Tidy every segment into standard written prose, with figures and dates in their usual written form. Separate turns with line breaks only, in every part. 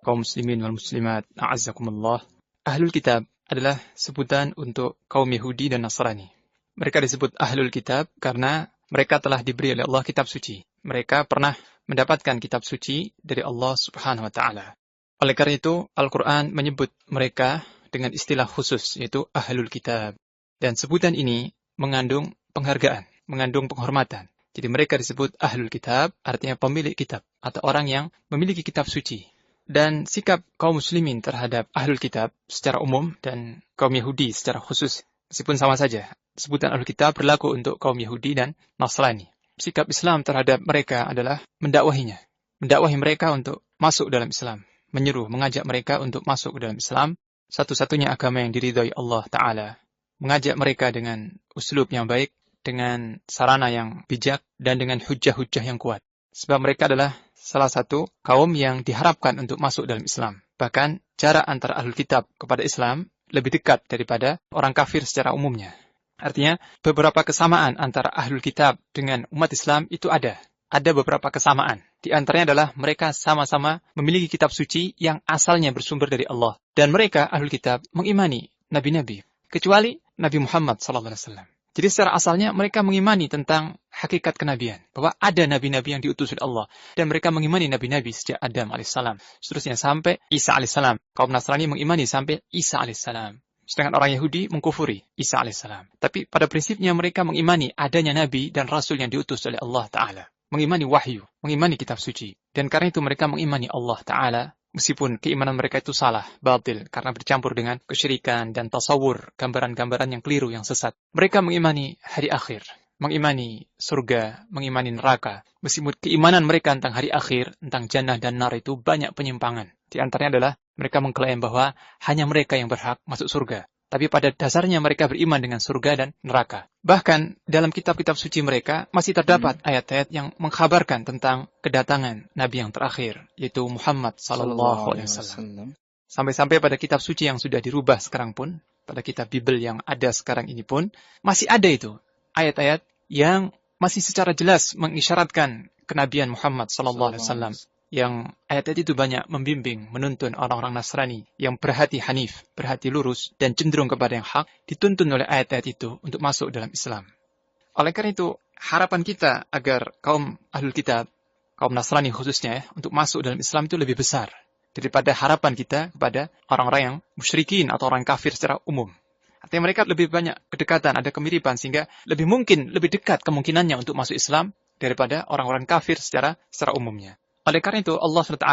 kaum muslimin wal muslimat, a'azzakumullah. Ahlul kitab adalah sebutan untuk kaum Yahudi dan Nasrani. Mereka disebut Ahlul Kitab karena mereka telah diberi oleh Allah kitab suci. Mereka pernah mendapatkan kitab suci dari Allah Subhanahu wa Ta'ala. Oleh karena itu, Al-Quran menyebut mereka dengan istilah khusus, yaitu Ahlul Kitab. Dan sebutan ini mengandung penghargaan, mengandung penghormatan. Jadi mereka disebut Ahlul Kitab, artinya pemilik kitab, atau orang yang memiliki kitab suci. Dan sikap kaum muslimin terhadap Ahlul Kitab secara umum dan kaum Yahudi secara khusus, meskipun sama saja, sebutan Ahlul Kitab berlaku untuk kaum Yahudi dan Nasrani. Sikap Islam terhadap mereka adalah mendakwahi mereka untuk masuk dalam Islam, menyuruh, mengajak mereka untuk masuk ke dalam Islam, satu-satunya agama yang diridhai Allah Ta'ala. Mengajak mereka dengan uslub yang baik, dengan sarana yang bijak, dan dengan hujah-hujah yang kuat. Sebab mereka adalah salah satu kaum yang diharapkan untuk masuk dalam Islam. Bahkan, jarak antara Ahlul Kitab kepada Islam lebih dekat daripada orang kafir secara umumnya. Artinya, beberapa kesamaan antara Ahlul Kitab dengan umat Islam itu ada. Ada beberapa kesamaan. Di antaranya adalah mereka sama-sama memiliki kitab suci yang asalnya bersumber dari Allah. Dan mereka, Ahlul Kitab, mengimani nabi-nabi. Kecuali Nabi Muhammad SAW. Jadi secara asalnya mereka mengimani tentang hakikat kenabian. Bahwa ada nabi-nabi yang diutus oleh Allah. Dan mereka mengimani nabi-nabi sejak Adam AS. Seterusnya sampai Isa AS. Kaum Nasrani mengimani sampai Isa AS. Sedangkan orang Yahudi mengkufuri Isa AS. Tapi pada prinsipnya mereka mengimani adanya nabi dan rasul yang diutus oleh Allah Ta'ala. Mengimani wahyu, mengimani kitab suci. Dan karena itu mereka mengimani Allah Ta'ala. Meskipun keimanan mereka itu salah, batil, karena bercampur dengan kesyirikan dan tasawur, gambaran-gambaran yang keliru, yang sesat. Mereka mengimani hari akhir, mengimani surga, mengimani neraka. Meskipun keimanan mereka tentang hari akhir, tentang jannah dan nar itu banyak penyimpangan. Di antaranya adalah mereka mengklaim bahwa hanya mereka yang berhak masuk surga. Tapi pada dasarnya mereka beriman dengan surga dan neraka. Bahkan dalam kitab-kitab suci mereka masih terdapat ayat-ayat yang mengkhabarkan tentang kedatangan Nabi yang terakhir, yaitu Muhammad SAW. Sampai-sampai pada kitab suci yang sudah dirubah sekarang pun, pada kitab Bible yang ada sekarang ini pun, masih ada itu ayat-ayat yang masih secara jelas mengisyaratkan kenabian Muhammad SAW. Yang ayat-ayat itu banyak membimbing, menuntun orang-orang Nasrani yang berhati hanif, berhati lurus, dan cenderung kepada yang hak, dituntun oleh ayat-ayat itu untuk masuk dalam Islam. Oleh karena itu, harapan kita agar kaum Ahlul Kitab, kaum Nasrani khususnya, untuk masuk dalam Islam itu lebih besar daripada harapan kita kepada orang-orang yang musyrikin atau orang kafir secara umum. Artinya mereka lebih banyak kedekatan, ada kemiripan, sehingga lebih mungkin, lebih dekat kemungkinannya untuk masuk Islam daripada orang-orang kafir secara umumnya. Oleh karena itu Allah SWT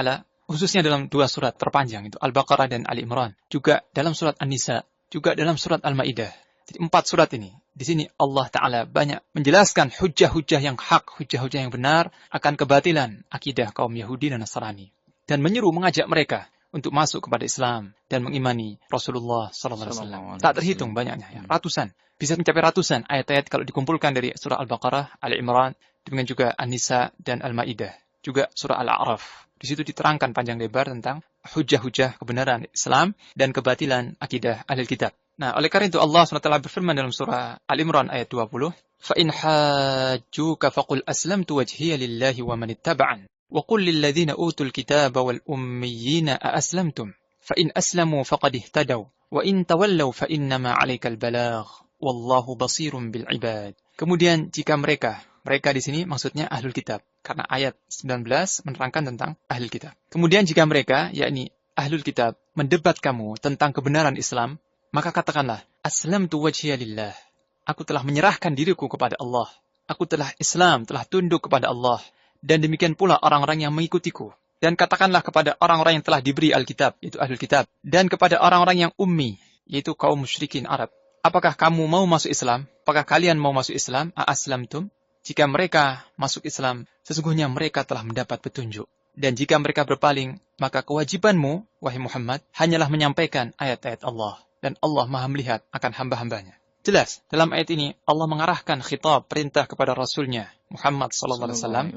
khususnya dalam dua surat terpanjang itu Al-Baqarah dan Ali Imran, juga dalam surat An-Nisa, juga dalam surat Al-Maidah. Jadi 4 surat ini. Di sini Allah Ta'ala banyak menjelaskan hujah-hujah yang hak, hujah-hujah yang benar akan kebatilan akidah kaum Yahudi dan Nasrani. Dan menyuruh mengajak mereka untuk masuk kepada Islam dan mengimani Rasulullah SAW. Tak terhitung banyaknya, ya, ratusan. Bisa mencapai ratusan ayat-ayat kalau dikumpulkan dari surah Al-Baqarah, Ali Imran, dengan juga An-Nisa dan Al-Maidah. Juga surah Al-A'raf. Di situ diterangkan panjang lebar tentang hujah-hujah kebenaran Islam dan kebatilan akidah Ahlul Kitab. Nah, oleh karena itu Allah SWT berfirman dalam surah Al-Imran ayat 20, فَإِنْ حَاجُّوكَ فَقُلْ أَسْلَمْتُ وَجْهِيَ لِلَّهِ وَمَنِ اتَّبَعَنِ وَقُلْ لِلَّذِينَ أُوتُوا الْكِتَابَ وَالْأُمِّيِّينَ أَأَسْلَمْتُمْ فَإِنْ أَسْلَمُوا فَقَدِ اهْتَدَوْا وَإِنْ تَوَلَّوْا فَإِنَّمَا عَلَيْكَ الْبَلَاغُ وَاللَّهُ بَصِيرٌ بِالْعِبَادِ. Kemudian jika mereka di sini maksudnya Ahlul Kitab. Karena ayat 19 menerangkan tentang Ahlul Kitab. Kemudian jika mereka, yakni Ahlul Kitab, mendebat kamu tentang kebenaran Islam, maka katakanlah, Aslamtu wajhiya lillah. Aku telah menyerahkan diriku kepada Allah. Aku telah Islam, telah tunduk kepada Allah. Dan demikian pula orang-orang yang mengikutiku. Dan katakanlah kepada orang-orang yang telah diberi Alkitab, yaitu Ahlul Kitab. Dan kepada orang-orang yang ummi, yaitu kaum musyrikin Arab. Apakah kamu mau masuk Islam? Apakah kalian mau masuk Islam? Aslamtum? Jika mereka masuk Islam, sesungguhnya mereka telah mendapat petunjuk. Dan jika mereka berpaling, maka kewajibanmu, wahai Muhammad, hanyalah menyampaikan ayat-ayat Allah. Dan Allah maha melihat akan hamba-hambanya. Jelas, dalam ayat ini Allah mengarahkan khitab perintah kepada Rasulnya, Muhammad SAW.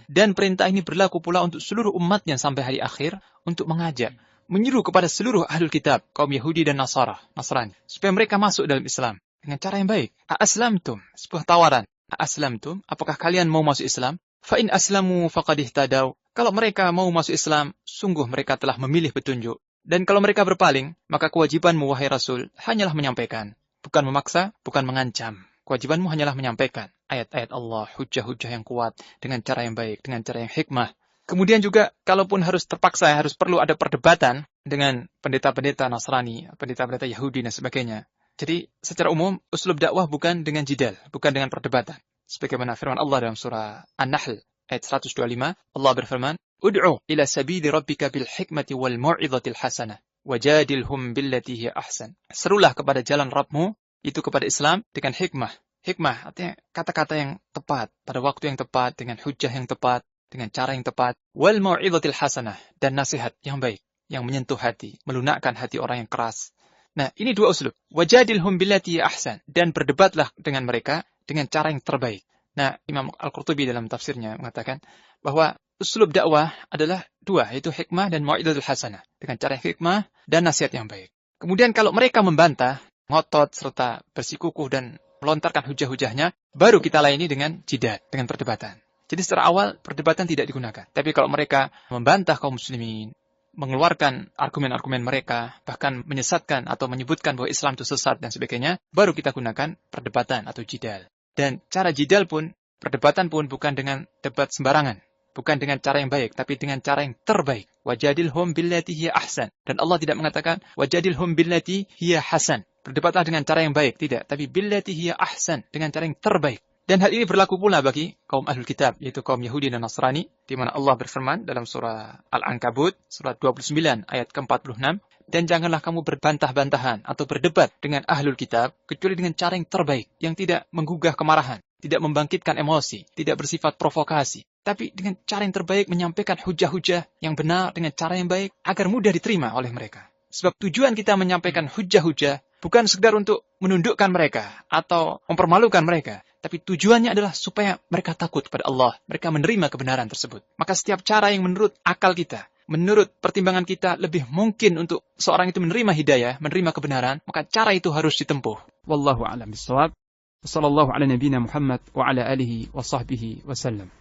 Dan perintah ini berlaku pula untuk seluruh umatnya sampai hari akhir, untuk mengajak, menyuruh kepada seluruh Ahlul Kitab, kaum Yahudi dan Nasrani, supaya mereka masuk dalam Islam. Dengan cara yang baik. Aslamtum, sebuah tawaran. Aslamtum, apakah kalian mau masuk Islam? Fa in aslamu faqad ihtadaw. Kalau mereka mau masuk Islam, sungguh mereka telah memilih petunjuk. Dan kalau mereka berpaling, maka kewajibanmu, wahai Rasul, hanyalah menyampaikan. Bukan memaksa, bukan mengancam. Kewajibanmu hanyalah menyampaikan ayat-ayat Allah, hujah-hujah yang kuat, dengan cara yang baik, dengan cara yang hikmah. Kemudian juga, kalaupun harus terpaksa, harus perlu ada perdebatan dengan pendeta-pendeta Nasrani, pendeta-pendeta Yahudi, dan sebagainya. Jadi, secara umum, uslub dakwah bukan dengan jidal, bukan dengan perdebatan. Sebagaimana firman Allah dalam surah An-Nahl, ayat 125, Allah berfirman, Ud'u ila sabili rabbika bil hikmati wal mau'izatil hasanah, wajadilhum billati hiya ahsan. Serulah kepada jalan Rabbmu, itu kepada Islam, dengan hikmah. Hikmah, artinya kata-kata yang tepat, pada waktu yang tepat, dengan hujah yang tepat, dengan cara yang tepat. Wal mau'izatil hasanah, dan nasihat yang baik, yang menyentuh hati, melunakkan hati orang yang keras. Nah, ini dua uslub. Wajadilhum billati hiya ahsan, dan berdebatlah dengan mereka dengan cara yang terbaik. Nah, Imam Al-Qurtubi dalam tafsirnya mengatakan bahwa uslub dakwah adalah dua, yaitu hikmah dan mau'izatul hasanah. Dengan cara hikmah dan nasihat yang baik. Kemudian kalau mereka membantah, ngotot, serta bersikukuh dan melontarkan hujah-hujahnya, baru kita layani dengan jidal, dengan perdebatan. Jadi secara awal, perdebatan tidak digunakan. Tapi kalau mereka membantah kaum muslimin, mengeluarkan argumen-argumen mereka, bahkan menyesatkan atau menyebutkan bahwa Islam itu sesat dan sebagainya, baru kita gunakan perdebatan atau jidal. Dan cara jidal pun, perdebatan pun bukan dengan debat sembarangan. Bukan dengan cara yang baik, tapi dengan cara yang terbaik. Wajadilhum billati hiya ahsan. Dan Allah tidak mengatakan, wajadilhum billati hiya hasan. Berdebatlah dengan cara yang baik. Tidak, tapi billati hiya ahsan. Dengan cara yang terbaik. Dan hal ini berlaku pula bagi kaum Ahlul Kitab, yaitu kaum Yahudi dan Nasrani, di mana Allah berfirman dalam surah Al-Ankabut, surah 29, ayat ke-46, dan janganlah kamu berbantah-bantahan atau berdebat dengan Ahlul Kitab, kecuali dengan cara yang terbaik, yang tidak menggugah kemarahan, tidak membangkitkan emosi, tidak bersifat provokasi, tapi dengan cara yang terbaik menyampaikan hujah-hujah yang benar dengan cara yang baik, agar mudah diterima oleh mereka. Sebab tujuan kita menyampaikan hujah-hujah bukan sekedar untuk menundukkan mereka atau mempermalukan mereka, tapi tujuannya adalah supaya mereka takut kepada Allah, mereka menerima kebenaran tersebut. Maka setiap cara yang menurut akal kita, menurut pertimbangan kita lebih mungkin untuk seorang itu menerima hidayah, menerima kebenaran, maka cara itu harus ditempuh. Wallahu a'lam bishawab. Wassallallahu ala nabiyyina Muhammad wa ala alihi wa sahbihi wasallam.